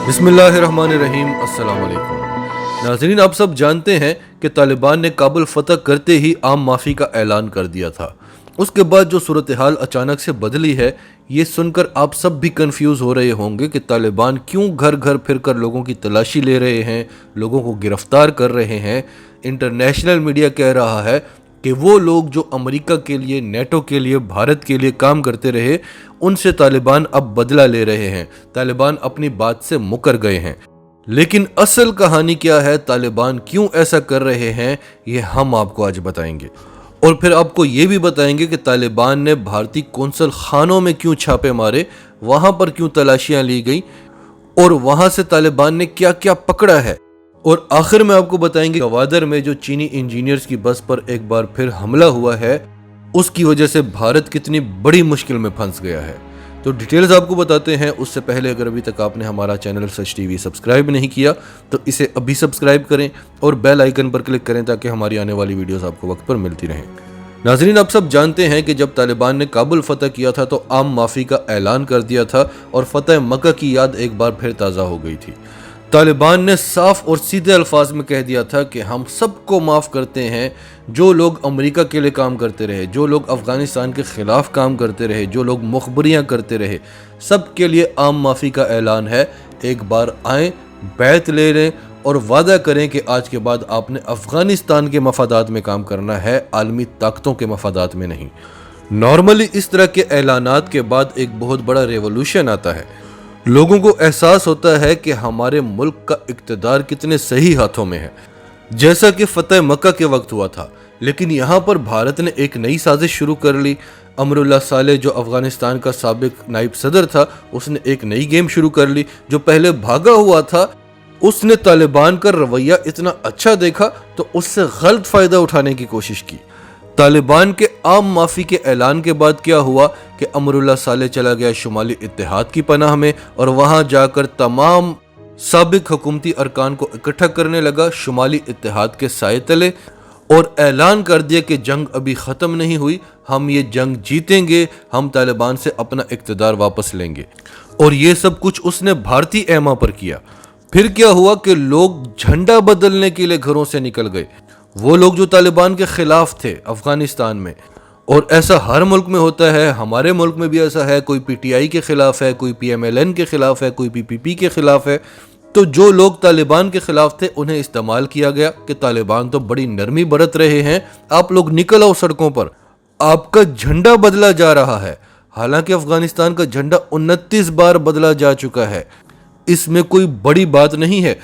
बिस्मिल्लाहिर्रहमानिर्रहीम। अस्सलाम वालेकुम नाज़रीन, आप सब जानते हैं कि तालिबान ने काबुल फ़तह करते ही आम माफ़ी का ऐलान कर दिया था। उसके बाद जो सूरत हाल अचानक से बदली है, ये सुनकर आप सब भी कंफ्यूज हो रहे होंगे कि तालिबान क्यों घर घर फिरकर लोगों की तलाशी ले रहे हैं, लोगों को गिरफ्तार कर रहे हैं। इंटरनेशनल मीडिया कह रहा है कि वो लोग जो अमेरिका के लिए, नेटो के लिए, भारत के लिए काम करते रहे, उनसे तालिबान अब बदला ले रहे हैं। तालिबान अपनी बात से मुकर गए हैं। लेकिन असल कहानी क्या है, तालिबान क्यों ऐसा कर रहे हैं, ये हम आपको आज बताएंगे। और फिर आपको ये भी बताएंगे कि तालिबान ने भारतीय कौंसल खानों में क्यों छापे मारे, वहां पर क्यों तलाशियां ली गई और वहां से तालिबान ने क्या क्या पकड़ा है। और आखिर में आपको बताएंगे गवादर में जो चीनी इंजीनियर्स की बस पर एक बार फिर हमला हुआ है, उसकी वजह से भारत कितनी बड़ी मुश्किल में फंस गया है। तो डिटेल्स आपको बताते हैं। उससे पहले अगर अभी तक आपने हमारा चैनल सच टीवी सब्सक्राइब नहीं किया तो इसे अभी सब्सक्राइब करें और बेल आइकन पर क्लिक करें ताकि हमारी आने वाली वीडियोस आपको वक्त पर मिलती रहें। नाजरीन, आप सब जानते हैं कि जब तालिबान ने काबुल फतह किया था तो आम माफ़ी का ऐलान कर दिया था और फतह मक्का की याद एक बार फिर ताज़ा हो गई थी। तालिबान ने साफ और सीधे अल्फाज में कह दिया था कि हम सबको माफ़ करते हैं जो लोग अमेरिका के लिए काम करते रहे, जो लोग अफ़गानिस्तान के ख़िलाफ़ काम करते रहे, जो लोग मुखबरियाँ करते रहे, सब के लिए आम माफ़ी का ऐलान है। एक बार आएँ, बैत ले लें और वादा करें कि आज के बाद आपने अफ़गानिस्तान के मफादात में काम करना है, आलमी ताकतों के मफादात में नहीं। नॉर्मली इस तरह के ऐलानात के बाद एक बहुत बड़ा रेवोल्यूशन आता है। लोगों को एहसास होता है कि हमारे मुल्क का इक़्तिदार कितने सही हाथों में है, जैसा कि फतह मक्का के वक्त हुआ था। लेकिन यहाँ पर भारत ने एक नई साजिश शुरू कर ली। अमरुल्लाह सालेह जो अफ़गानिस्तान का साबिक नायब सदर था, उसने एक नई गेम शुरू कर ली। जो पहले भागा हुआ था, उसने तालिबान का रवैया इतना अच्छा देखा तो उससे गलत फ़ायदा उठाने की कोशिश की। तालिबान के आम माफ़ी के ऐलान के बाद क्या हुआ कि अमरुल्लाह सालेह चला गया शुमाली इत्तेहाद की पनाह में और वहाँ जाकर तमाम साबिक हुकूमती अरकान को इकट्ठा करने लगा शुमाली इत्तेहाद के साए तले, और ऐलान कर दिया कि जंग अभी ख़त्म नहीं हुई, हम ये जंग जीतेंगे, हम तालिबान से अपना इक़्तिदार वापस लेंगे। और ये सब कुछ उसने भारतीय ऐमा पर किया। फिर क्या हुआ कि लोग झंडा बदलने के लिए घरों से निकल गए, वो लोग जो तालिबान के खिलाफ थे अफगानिस्तान में। और ऐसा हर मुल्क में होता है, हमारे मुल्क में भी ऐसा है। कोई पीटीआई के खिलाफ है, कोई पीएमएलएन के खिलाफ है, कोई पीपीपी के खिलाफ है। तो जो लोग तालिबान के खिलाफ थे उन्हें इस्तेमाल किया गया कि तालिबान तो बड़ी नरमी बरत रहे हैं, आप लोग निकल आओ सड़कों पर, आपका झंडा बदला जा रहा है। हालांकि अफगानिस्तान का झंडा 29 बार बदला जा चुका है, इसमें कोई बड़ी बात नहीं है।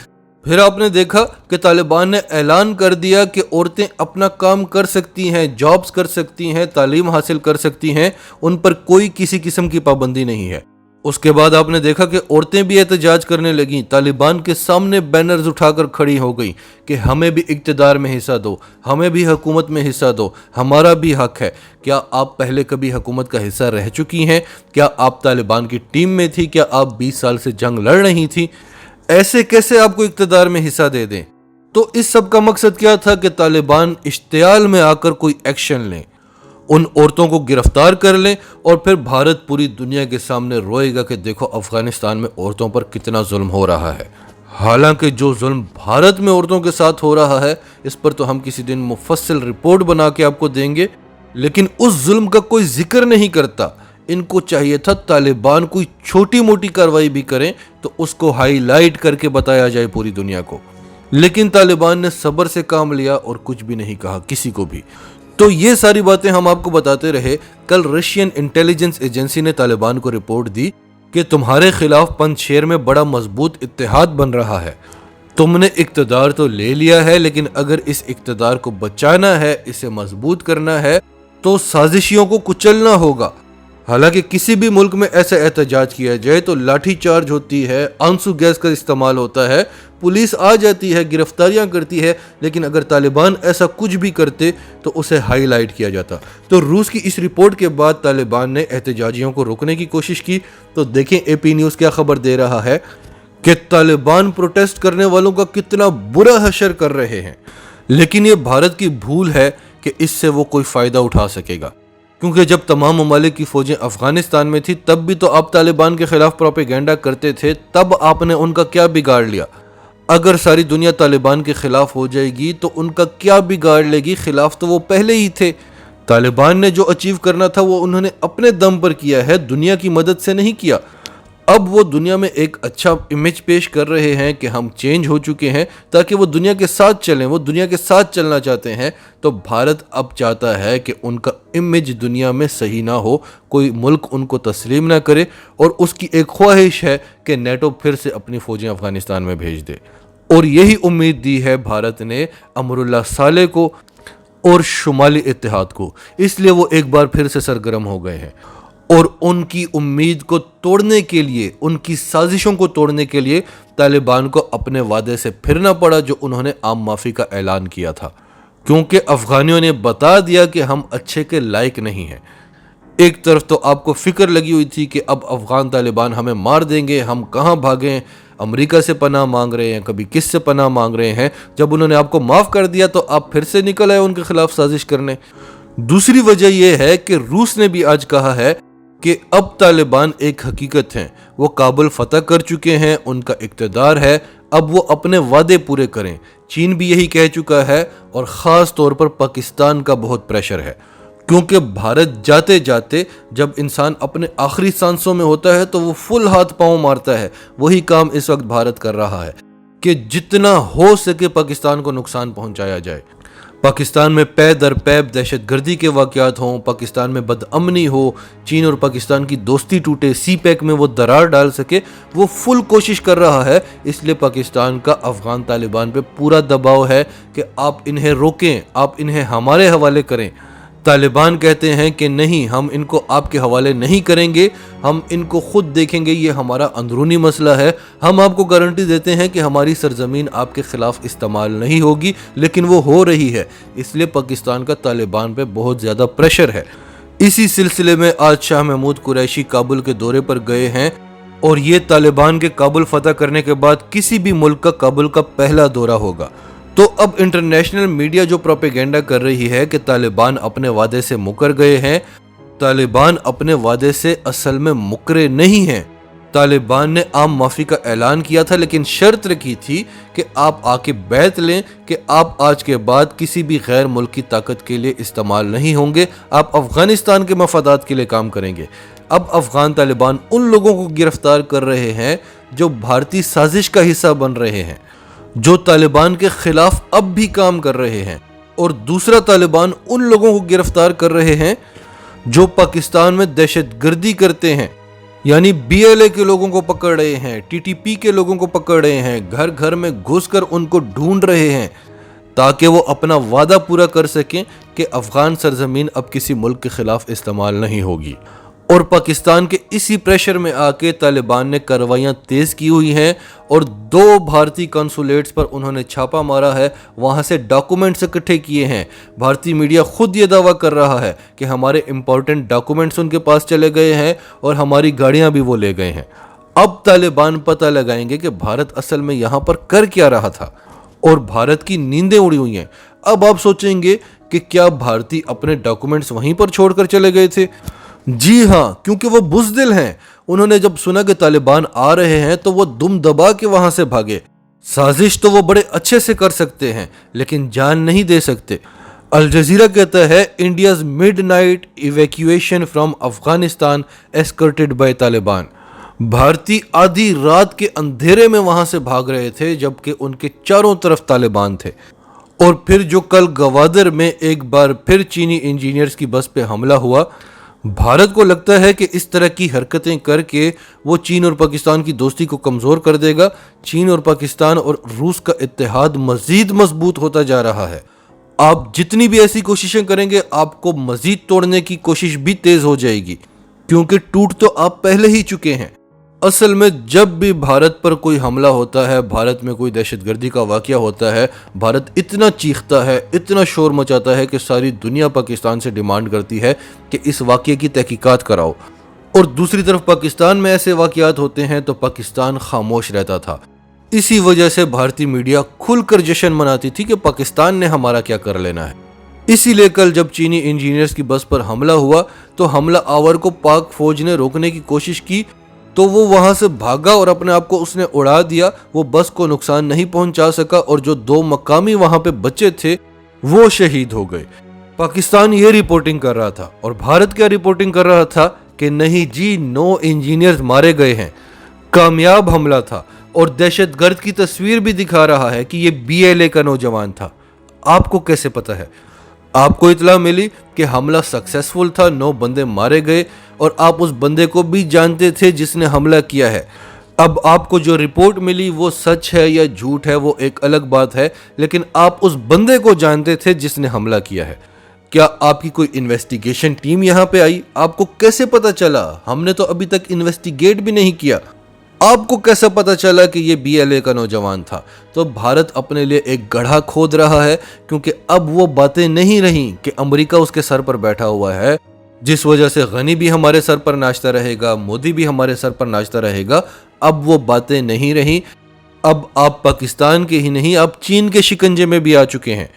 फिर आपने देखा कि तालिबान ने ऐलान कर दिया कि औरतें अपना काम कर सकती हैं, जॉब्स कर सकती हैं, तालीम हासिल कर सकती हैं, उन पर कोई किसी किस्म की पाबंदी नहीं है। उसके बाद आपने देखा कि औरतें भी एहतजाज करने लगीं, तालिबान के सामने बैनर्स उठाकर खड़ी हो गई कि हमें भी इक़्तिदार में हिस्सा दो, हमें भी हुकूमत में हिस्सा दो, हमारा भी हक है। क्या आप पहले कभी हुकूमत का हिस्सा रह चुकी हैं? क्या आप तालिबान की टीम में थी? क्या आप 20 साल से जंग लड़ रही थी? ऐसे कैसे आपको इक़्तिदार में हिस्सा दे दें? तो इस सब का मकसद क्या था कि तालिबान इश्तियाल में आकर कोई एक्शन लें, उन औरतों को गिरफ्तार कर लें और फिर भारत पूरी दुनिया के सामने रोएगा कि देखो अफगानिस्तान में औरतों पर कितना जुल्म हो रहा है। हालांकि जो जुल्म भारत में औरतों के साथ हो रहा है, इस पर तो हम किसी दिन मुफस्सिल रिपोर्ट बना के आपको देंगे, लेकिन उस जुल्म का कोई जिक्र नहीं करता। इनको चाहिए था तालिबान कोई छोटी मोटी कार्रवाई भी करें तो उसको हाईलाइट करके बताया जाए पूरी दुनिया को, लेकिन तालिबान ने सब्र से काम लिया और कुछ भी नहीं कहा किसी को भी। तो ये सारी बातें हम आपको बताते रहे। कल रशियन इंटेलिजेंस एजेंसी ने तालिबान को रिपोर्ट दी कि तुम्हारे खिलाफ पंजशेर में बड़ा मजबूत इत्तेहाद बन रहा है। तुमने इक़्तिदार तो ले लिया है, लेकिन अगर इस इक़्तिदार को बचाना है, इसे मजबूत करना है, तो साजिशियों को कुचलना होगा। हालांकि किसी भी मुल्क में ऐसा एहतजाज किया जाए तो लाठी चार्ज होती है, आंसू गैस का इस्तेमाल होता है, पुलिस आ जाती है, गिरफ्तारियां करती है। लेकिन अगर तालिबान ऐसा कुछ भी करते तो उसे हाईलाइट किया जाता। तो रूस की इस रिपोर्ट के बाद तालिबान ने एहतजाजियों को रोकने की कोशिश की। तो देखें एपी न्यूज़ क्या खबर दे रहा है कि तालिबान प्रोटेस्ट करने वालों का कितना बुरा हशर कर रहे हैं। लेकिन ये भारत की भूल है कि इससे वो कोई फ़ायदा उठा सकेगा। کیونکہ جب تمام ممالک کی فوجیں افغانستان میں تھی تب بھی تو آپ طالبان کے خلاف پروپیگنڈا کرتے تھے، تب آپ نے ان کا کیا بگاڑ لیا؟ اگر ساری دنیا طالبان کے خلاف ہو جائے گی تو ان کا کیا بگاڑ لے گی؟ خلاف تو وہ پہلے ہی تھے۔ طالبان نے جو اچیو کرنا تھا وہ انہوں نے اپنے دم پر کیا ہے، دنیا کی مدد سے نہیں کیا۔ اب وہ دنیا میں ایک اچھا امیج پیش کر رہے ہیں کہ ہم چینج ہو چکے ہیں تاکہ وہ دنیا کے ساتھ چلیں، وہ دنیا کے ساتھ چلنا چاہتے ہیں۔ تو بھارت اب چاہتا ہے کہ ان کا امیج دنیا میں صحیح نہ ہو، کوئی ملک ان کو تسلیم نہ کرے، اور اس کی ایک خواہش ہے کہ نیٹو پھر سے اپنی فوجیں افغانستان میں بھیج دے۔ اور یہی امید دی ہے بھارت نے امراللہ صالح کو اور شمالی اتحاد کو، اس لیے وہ ایک بار پھر سے سرگرم ہو گئے ہیں۔ اور ان کی امید کو توڑنے کے لیے، ان کی سازشوں کو توڑنے کے لیے طالبان کو اپنے وعدے سے پھرنا پڑا جو انہوں نے عام معافی کا اعلان کیا تھا، کیونکہ افغانیوں نے بتا دیا کہ ہم اچھے کے لائق نہیں ہیں۔ ایک طرف تو آپ کو فکر لگی ہوئی تھی کہ اب افغان طالبان ہمیں مار دیں گے، ہم کہاں بھاگیں، امریکہ سے پناہ مانگ رہے ہیں، کبھی کس سے پناہ مانگ رہے ہیں۔ جب انہوں نے آپ کو معاف کر دیا تو آپ پھر سے نکل آئے ان کے خلاف سازش کرنے۔ دوسری وجہ یہ ہے کہ روس نے بھی آج کہا ہے کہ اب طالبان ایک حقیقت ہیں، وہ کابل فتح کر چکے ہیں، ان کا اقتدار ہے، اب وہ اپنے وعدے پورے کریں۔ چین بھی یہی کہہ چکا ہے، اور خاص طور پر پاکستان کا بہت پریشر ہے، کیونکہ بھارت جاتے جاتے جب انسان اپنے آخری سانسوں میں ہوتا ہے تو وہ فل ہاتھ پاؤں مارتا ہے۔ وہی کام اس وقت بھارت کر رہا ہے کہ جتنا ہو سکے پاکستان کو نقصان پہنچایا جائے۔ پاکستان میں پے در پے دہشت گردی کے واقعات ہوں، پاکستان میں بدامنی ہو، چین اور پاکستان کی دوستی ٹوٹے، سی پیک میں وہ درار ڈال سکے، وہ فل کوشش کر رہا ہے۔ اس لیے پاکستان کا افغان طالبان پہ پورا دباؤ ہے کہ آپ انہیں روکیں، آپ انہیں ہمارے حوالے کریں۔ طالبان کہتے ہیں کہ نہیں، ہم ان کو آپ کے حوالے نہیں کریں گے، ہم ان کو خود دیکھیں گے، یہ ہمارا اندرونی مسئلہ ہے۔ ہم آپ کو گارنٹی دیتے ہیں کہ ہماری سرزمین آپ کے خلاف استعمال نہیں ہوگی، لیکن وہ ہو رہی ہے۔ اس لیے پاکستان کا طالبان پہ بہت زیادہ پریشر ہے۔ اسی سلسلے میں آج شاہ محمود قریشی کابل کے دورے پر گئے ہیں، اور یہ طالبان کے کابل فتح کرنے کے بعد کسی بھی ملک کا کابل کا پہلا دورہ ہوگا۔ تو اب انٹرنیشنل میڈیا جو پروپیگنڈا کر رہی ہے کہ طالبان اپنے وعدے سے مکر گئے ہیں، طالبان اپنے وعدے سے اصل میں مکرے نہیں ہیں۔ طالبان نے عام معافی کا اعلان کیا تھا، لیکن شرط رکھی تھی کہ آپ آ کے بیعت لیں کہ آپ آج کے بعد کسی بھی غیر ملکی طاقت کے لیے استعمال نہیں ہوں گے، آپ افغانستان کے مفادات کے لیے کام کریں گے۔ اب افغان طالبان ان لوگوں کو گرفتار کر رہے ہیں جو بھارتی سازش کا حصہ بن رہے ہیں، جو طالبان کے خلاف اب بھی کام کر رہے ہیں، اور دوسرا طالبان ان لوگوں کو گرفتار کر رہے ہیں جو پاکستان میں دہشت گردی کرتے ہیں، یعنی بی ایل اے کے لوگوں کو پکڑ رہے ہیں، ٹی ٹی پی کے لوگوں کو پکڑ رہے ہیں، گھر گھر میں گھس کر ان کو ڈھونڈ رہے ہیں تاکہ وہ اپنا وعدہ پورا کر سکیں کہ افغان سرزمین اب کسی ملک کے خلاف استعمال نہیں ہوگی۔ اور پاکستان کے اسی پریشر میں آ کے طالبان نے کارروائیاں تیز کی ہوئی ہیں، اور 2 بھارتی کنسولیٹس پر انہوں نے چھاپا مارا ہے، وہاں سے ڈاکومنٹس اکٹھے کیے ہیں۔ بھارتی میڈیا خود یہ دعویٰ کر رہا ہے کہ ہمارے امپورٹنٹ ڈاکومنٹس ان کے پاس چلے گئے ہیں اور ہماری گاڑیاں بھی وہ لے گئے ہیں۔ اب طالبان پتہ لگائیں گے کہ بھارت اصل میں یہاں پر کر کیا رہا تھا، اور بھارت کی نیندیں اڑی ہوئی ہیں۔ اب آپ سوچیں گے کہ کیا بھارتی اپنے ڈاکومنٹس وہیں پر چھوڑ کر چلے گئے تھے؟ جی ہاں، کیونکہ وہ بزدل ہیں۔ انہوں نے جب سنا کہ طالبان آ رہے ہیں تو وہ دم دبا کے وہاں سے بھاگے۔ سازش تو وہ بڑے اچھے سے کر سکتے ہیں، لیکن جان نہیں دے سکتے۔ الجزیرہ کہتا ہے India's midnight evacuation from Afghanistan escorted by Taliban. بھارتی آدھی رات کے اندھیرے میں وہاں سے بھاگ رہے تھے جبکہ ان کے چاروں طرف طالبان تھے۔ اور پھر جو کل گوادر میں ایک بار پھر چینی انجینئرز کی بس پہ حملہ ہوا، بھارت کو لگتا ہے کہ اس طرح کی حرکتیں کر کے وہ چین اور پاکستان کی دوستی کو کمزور کر دے گا۔ چین اور پاکستان اور روس کا اتحاد مزید مضبوط ہوتا جا رہا ہے۔ آپ جتنی بھی ایسی کوششیں کریں گے، آپ کو مزید توڑنے کی کوشش بھی تیز ہو جائے گی، کیونکہ ٹوٹ تو آپ پہلے ہی چکے ہیں۔ اصل میں جب بھی بھارت پر کوئی حملہ ہوتا ہے، بھارت میں کوئی دہشت گردی کا واقعہ ہوتا ہے، بھارت اتنا چیختا ہے، اتنا شور مچاتا ہے کہ ساری دنیا پاکستان سے ڈیمانڈ کرتی ہے کہ اس واقعے کی تحقیقات کراؤ۔ اور دوسری طرف پاکستان میں ایسے واقعات ہوتے ہیں تو پاکستان خاموش رہتا تھا۔ اسی وجہ سے بھارتی میڈیا کھل کر جشن مناتی تھی کہ پاکستان نے ہمارا کیا کر لینا ہے۔ इसी लिए कल जब चीनी इंजीनियर्स की बस पर हमला हुआ तो हमला आवर को पाक फौज ने रोकने की कोशिश की तो वो वहां से भागा और अपने आप को उसने उड़ा दिया। वो बस को नुकसान नहीं पहुंचा सका और जो 2 मकामी वहां पे बचे थे वो शहीद हो गए। पाकिस्तान ये रिपोर्टिंग कर रहा था और भारत क्या रिपोर्टिंग कर रहा था कि नहीं जी, 9 इंजीनियर्स मारे गए हैं, कामयाब हमला था और दहशतगर्द की तस्वीर भी दिखा रहा है कि ये BLA का नौजवान था। आपको कैसे पता है? आपको इतला मिली कि हमला सक्सेसफुल था, 9 बंदे मारे गए और आप उस बंदे को भी जानते थे जिसने हमला किया है। अब आपको जो रिपोर्ट मिली वो सच है या झूठ है वो एक अलग बात है, लेकिन आप उस बंदे को जानते थे जिसने हमला किया है। क्या आपकी कोई इन्वेस्टिगेशन टीम यहाँ पे आई? आपको कैसे पता चला? हमने तो अभी तक इन्वेस्टिगेट भी नहीं किया। आपको कैसे पता चला कि ये BLA का नौजवान था? तो भारत अपने लिए एक गड्ढा खोद रहा है, क्योंकि अब वो बातें नहीं रही कि अमेरिका उसके सर पर बैठा हुआ है, जिस वजह से गनी भी हमारे सर पर नाचता रहेगा, मोदी भी हमारे सर पर नाचता रहेगा। अब वो बातें नहीं रही। अब आप पाकिस्तान के ही नहीं, आप चीन के शिकंजे में भी आ चुके हैं।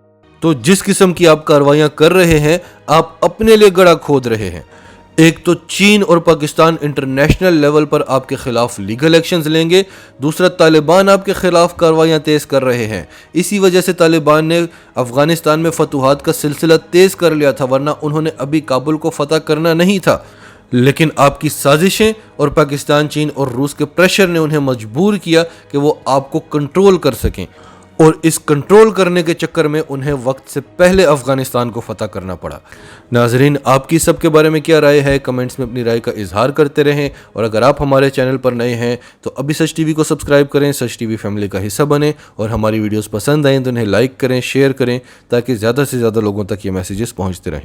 तो जिस किस्म की आप कार्रवाइयां कर रहे हैं, आप अपने लिए गड्ढा खोद रहे हैं। एक तो चीन और पाकिस्तान इंटरनेशनल लेवल पर आपके खिलाफ लीगल एक्शंस लेंगे, दूसरा तालिबान आपके खिलाफ कार्रवाइयां तेज कर रहे हैं। इसी वजह से तालिबान ने अफगानिस्तान में फतूहात का सिलसिला तेज कर लिया था, वरना उन्होंने अभी काबुल को फतह करना नहीं था। लेकिन आपकी साजिशें और पाकिस्तान, चीन और रूस के प्रेशर ने उन्हें मजबूर किया कि वो आपको कंट्रोल कर सकें, और इस कंट्रोल करने के चक्कर में उन्हें वक्त से पहले अफगानिस्तान को फतह करना पड़ा। नाजरीन, आपकी सबके बारे में क्या राय है? कमेंट्स में अपनी राय का इजहार करते रहें, और अगर आप हमारे चैनल पर नए हैं तो अभी सच टीवी को सब्सक्राइब करें, सच टीवी फैमिली का हिस्सा बने, और हमारी वीडियोस पसंद आएँ तो उन्हें लाइक करें, शेयर करें, ताकि ज़्यादा से ज़्यादा लोगों तक ये मैसेजेस पहुँचते रहें।